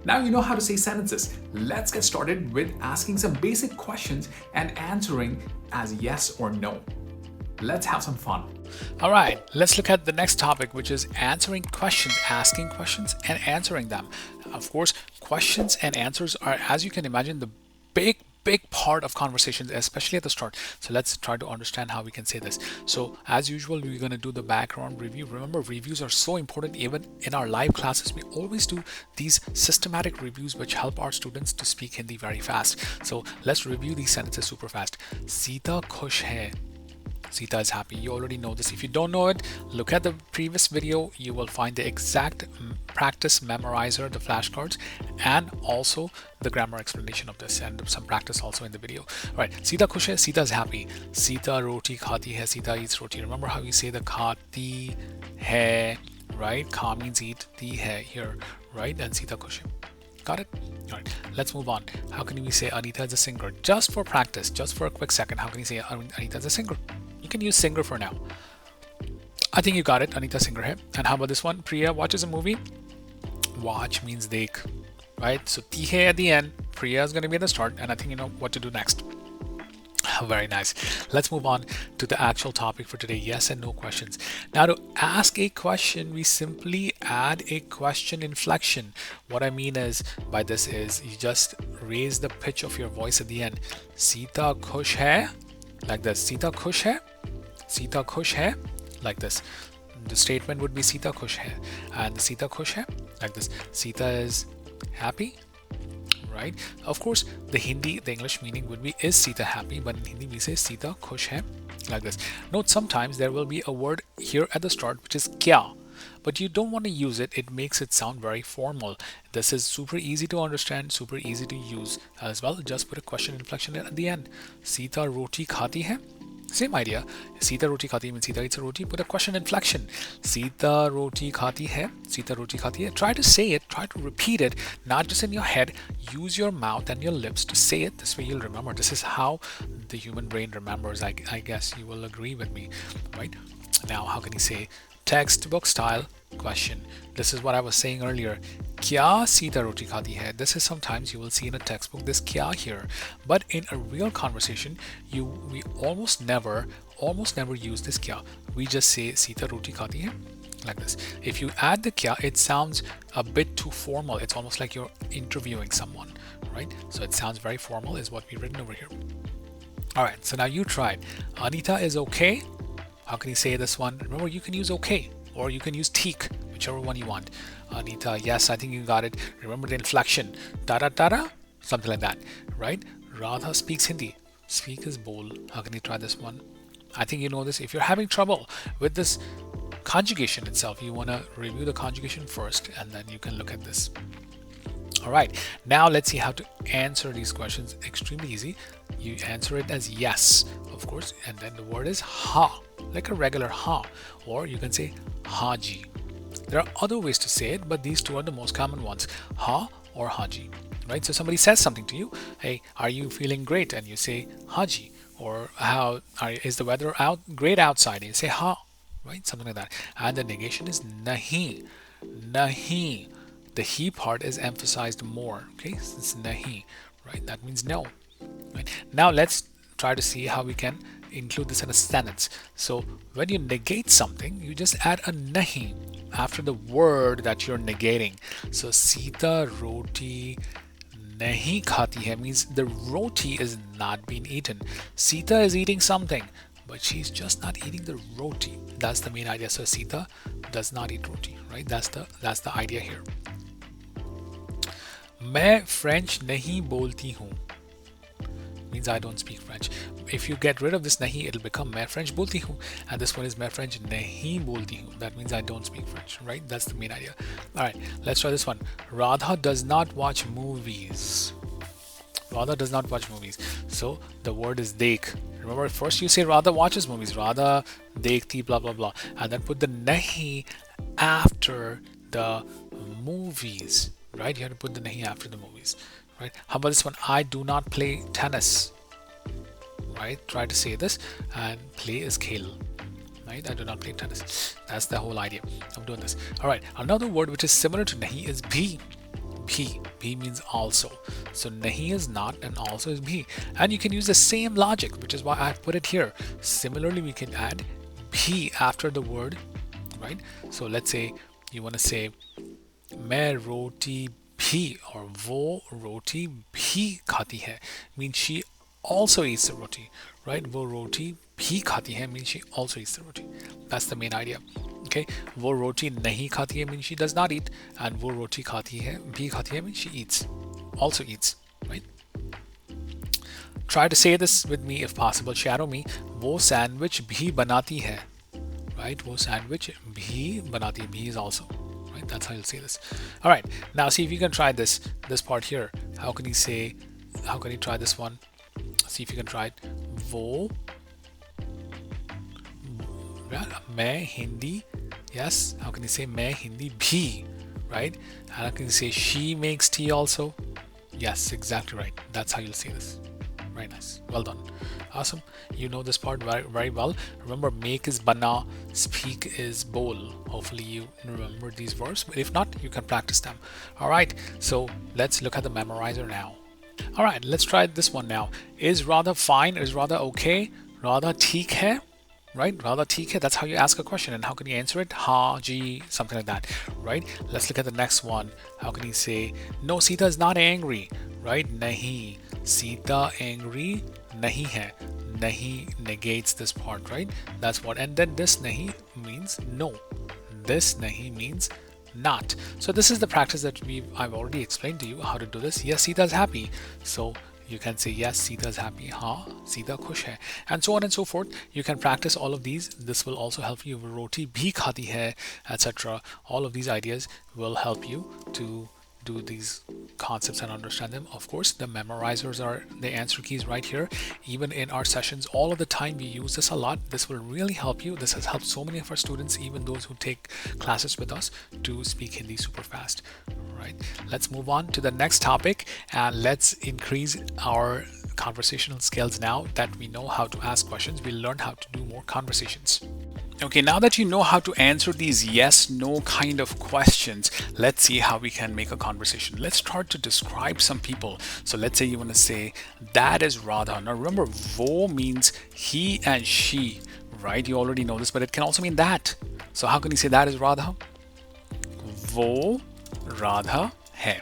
Now you know how to say sentences. Let's get started with asking some basic questions and answering as yes or no. Let's have some fun. All right, let's look at the next topic, which is answering questions, asking questions and answering them. Of course, questions and answers are, as you can imagine, the big part of conversations, especially at the start. So let's try to understand how we can say this. So as usual, we're going to do the background review. Remember, reviews are so important. Even in our live classes, we always do these systematic reviews which help our students to speak Hindi very fast. So let's review these sentences super fast. Sita khush hai. Sita is happy. You already know this. If you don't know it, look at the previous video. You will find the exact practice memorizer, the flashcards, and also the grammar explanation of this, and some practice also in the video. All right, Sita khush hai. Sita is happy. Sita roti khati hai. Sita eats roti. Remember how you say the khati hai, right? Kha means eat, ti hai here, right? And Sita khush hai. Got it? All right, let's move on. How can we say Anita is a singer? Just for practice, just for a quick second, how can you say Anita is a singer? You can use singer for now. I think you got it. Anita singer hai. And how about this one? Priya watches a movie. Watch means dekh, right? So ti hai at the end. Priya is going to be at the start, and I think you know what to do next. Very nice. Let's move on to the actual topic for today. Yes and no questions. Now, to ask a question, we simply add a question inflection. What I mean is by this is you just raise the pitch of your voice at the end. Sita khush hai, like this. Sita khush hai. Sita khush hai, like this. The statement would be Sita khush hai, and the Sita khush hai, like this. Sita is happy, right? Of course, the English meaning would be is Sita happy, but in Hindi we say Sita khush hai, like this. Note sometimes there will be a word here at the start which is kya, but you don't want to use it. It makes it sound very formal. This is super easy to understand, super easy to use as well. Just put a question inflection at the end. Sita roti khati hai. Same idea. Sita roti khati means Sita eats a roti. Put a question inflection. Sita roti khati hai. Sita roti khati hai. Try to say it. Try to repeat it. Not just in your head. Use your mouth and your lips to say it. This way you'll remember. This is how the human brain remembers. I guess you will agree with me, right? Now, how can you say textbook style question? This is what I was saying earlier. Kya Sita roti khati hai? This is sometimes you will see in a textbook this kya here, but in a real conversation, we almost never use this kya. We just say Sita roti khati hai, like this. If you add the kya, it sounds a bit too formal. It's almost like you're interviewing someone, right? So it sounds very formal, is what we've written over here. All right, so now you try it. Anita is okay. How can you say this one? Remember, you can use okay or you can use teak, whichever one you want. Anita, yes, I think you got it. Remember the inflection. Tara tara, something like that, right? Radha speaks Hindi. Speak is bol. How can you try this one? I think you know this. If you're having trouble with this conjugation itself, you want to review the conjugation first and then you can look at this. All right, now let's see how to answer these questions. Extremely easy. You answer it as yes, of course, and then the word is ha, like a regular ha, or you can say haji. There are other ways to say it, but these two are the most common ones, ha or haji, right? So somebody says something to you, hey, are you feeling great? And you say haji, or is the weather great outside? And you say ha, right? Something like that. And the negation is nahi, nahi. The he part is emphasized more, okay? So it's nahi, right? That means no. Right? Now let's try to see how we can include this in a sentence. So when you negate something, you just add a nahi after the word that you're negating. So Sita roti nahi khati hai means the roti is not being eaten. Sita is eating something, but she's just not eating the roti. That's the main idea. So Sita does not eat roti, right? That's the idea here. मैं French नहीं बोलती हूँ means I don't speak French. If you get rid of this nahi, it'll become मैं French बोलती हूँ, and this one is मैं French नहीं बोलती हूँ. That means I don't speak French, right? That's the main idea. All right, let's try this one. Radha does not watch movies. Radha does not watch movies. So the word is dekh. Remember, first you say Radha watches movies. Radha dekhti blah blah blah, and then put the nahi after the movies. Right? You have to put the nahi after the movies. Right? How about this one? I do not play tennis. Right? Try to say this, and play is khel. Right? I do not play tennis. That's the whole idea of doing this. All right. Another word which is similar to nahi is bhi. Bhi means also. So nahi is not and also is bhi. And you can use the same logic, which is why I put it here. Similarly, we can add bhi after the word, right? So let's say you want to say मैं रोटी भी or वो रोटी भी खाती है means she also eats the roti, right? वो रोटी भी खाती है means she also eats the roti. That's the main idea. Okay, वो रोटी नहीं खाती है means she does not eat, and वो रोटी खाती है भी खाती है means she eats, also eats, right? Try to say this with me if possible. Shadow me. वो sandwich भी बनाती है, right? वो sandwich भी बनाती है. Bhi is also, right? That's how you'll say this. All right. Now see if you can try this part here. How can you try this one? See if you can try it. वो मैं Hindi. Yes. How can you say मैं हिंदी भी, right? And how can you say she makes tea also? Yes, exactly right. That's how you'll say this. Very nice. Well done. Awesome. You know this part very, very well. Remember, make is bana, speak is bol. Hopefully you remember these verbs, but if not, you can practice them. All right. So let's look at the memorizer now. All right. Let's try this one now. Is rather fine, is rather okay, rather theek hai, right? Rather theek hai. That's how you ask a question. And how can you answer it? Ha, ji, something like that, right? Let's look at the next one. How can you say, no, Sita is not angry, right? Nahi. Sita angry nahi hai. Nahi negates this part, right? That's what. And then this nahi means no. This nahi means not. So this is the practice that I've already explained to you how to do this. Yes, Sita is happy. So you can say yes, Sita is happy. Ha, Sita khush hai. And so on and so forth. You can practice all of these. This will also help you. Roti bhi khati hai, etc. All of these ideas will help you to do these concepts and understand them. Of course, the memorizers are the answer keys right here. Even in our sessions, all of the time we use this a lot. This will really help you. This has helped so many of our students, even those who take classes with us, to speak Hindi super fast. Right? Let's move on to the next topic, and let's increase our conversational skills. Now that we know how to ask questions, we'll learn how to do more conversations. Okay, now that you know how to answer these yes, no kind of questions, let's see how we can make a conversation. Let's start to describe some people. So let's say you want to say, that is Radha. Now remember, wo means he and she, right? You already know this, but it can also mean that. So how can you say that is Radha? Wo Radha hai.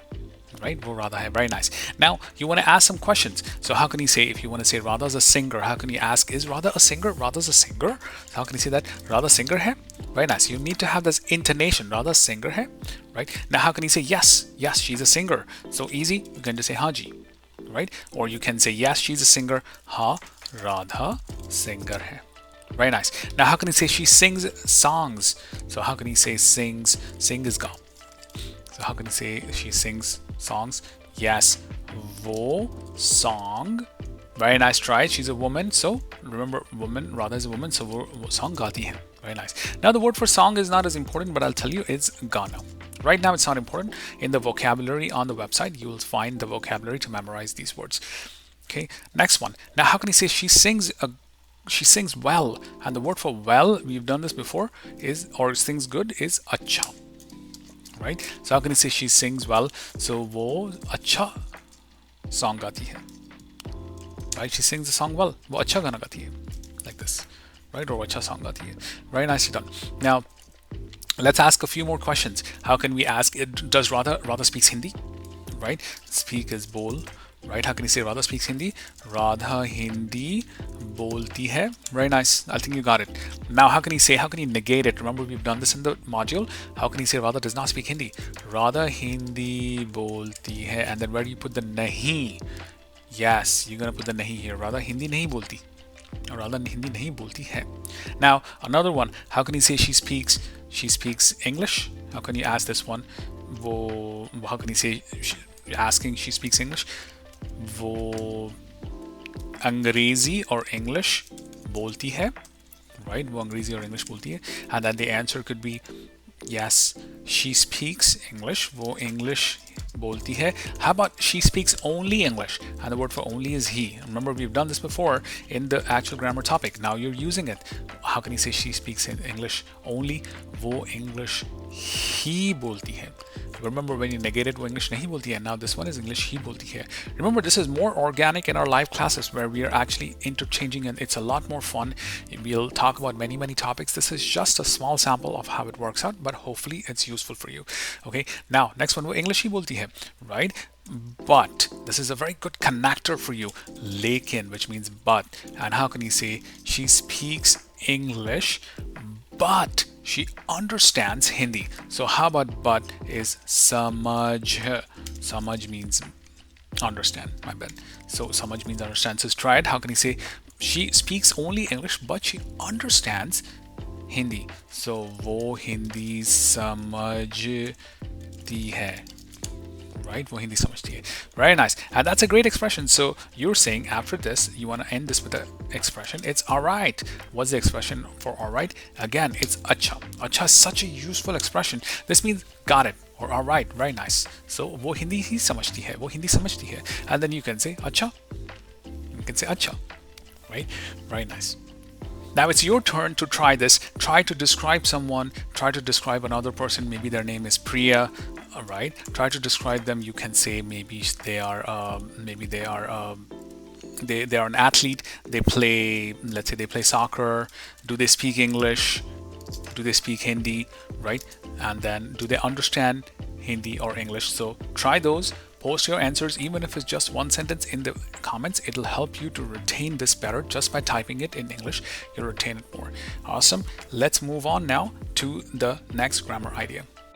Right? Wo Radha hai. Very nice. Now you want to ask some questions. So how can you say, if you want to say Radha is a singer, how can you ask, is Radha a singer? Radha is a singer. So how can you say that? Radha singer hai? Very nice. You need to have this intonation. Radha singer hai. Right? Now how can you say yes? Yes, she's a singer. So easy. You can just say Haji. Right? Or you can say yes, she's a singer. Ha Radha singer hai. Very nice. Now how can you say she sings songs? So how can you say sings? Sing is ga. So how can you say she sings songs? Yes, wo song. Very nice try. She's a woman. So remember, woman, Radha is a woman. So wo song gaati hai. Very nice. Now the word for song is not as important, but I'll tell you it's gana. Right now it's not important. In the vocabulary on the website, you will find the vocabulary to memorize these words. Okay, next one. Now how can you say she sings well? And the word for well, we've done this before, is, or sings good, is acha. Right? So how can you say she sings well? So wo acha song gaati hai. Right? She sings the song well. Wo acha gana gaati hai. Like this. Right? Or acha song gaati hai. Very nicely done. Now, let's ask a few more questions. How can we ask, does Radha speaks Hindi? Right? Speak is bol. Right? How can you say Radha speaks Hindi? Radha Hindi bolti hai. Very nice. I think you got it. Now, how can you negate it? Remember, we've done this in the module. How can you say Radha does not speak Hindi? Radha Hindi bolti hai. And then where do you put the nahi? Yes, you're going to put the nahi here. Radha Hindi nahi bolti. Or Radha Hindi nahi bolti hai. Now, another one. How can you say she speaks English? How can you ask this one? How can you say asking she speaks English? वो अंग्रेजी or English बोलती है, right? वो अंग्रेजी or English बोलती है. And then the answer could be yes, she speaks English. वो English बोलती है. How about she speaks only English? And the word for only is he. Remember, we've done this before in the actual grammar topic. Now you're using it. How can you say she speaks in English only? वो English ही बोलती है. Remember when you negated वो English नहीं बोलती है, now this one is English ही बोलती है. Remember, this is more organic in our live classes where we are actually interchanging, and it's a lot more fun. We'll talk about many topics. This is just a small sample of how it works out, but hopefully it's useful for you. Okay, now next one वो English ही बोलती है, right? But this is a very good connector for you. Lekin, which means but. And how can you say she speaks English but she understands Hindi? So how about but is samajh. Samajh means understand, my bad. So samajh means understand. So try it. How can you say she speaks only English but she understands Hindi? So वो हिंदी समझती है. Right? वो हिंदी समझती है. Very nice. And that's a great expression. So you're saying after this, you want to end this with the expression. It's alright. What's the expression for alright? Again, it's acha. Acha is such a useful expression. This means got it or alright. Very nice. So वो हिंदी ही समझती है. वो हिंदी समझती है. And then you can say acha. You can say acha. Right? Very nice. Now it's your turn to try this. Try to describe someone. Try to describe another person. Maybe their name is Priya. All right. Try to describe them. You can say maybe they are they are an athlete. They play. Let's say they play soccer. Do they speak English? Do they speak Hindi? Right. And then do they understand Hindi or English? So try those. Post your answers, even if it's just one sentence in the comments. It'll help you to retain this better just by typing it in English. You'll retain it more. Awesome. Let's move on now to the next grammar idea.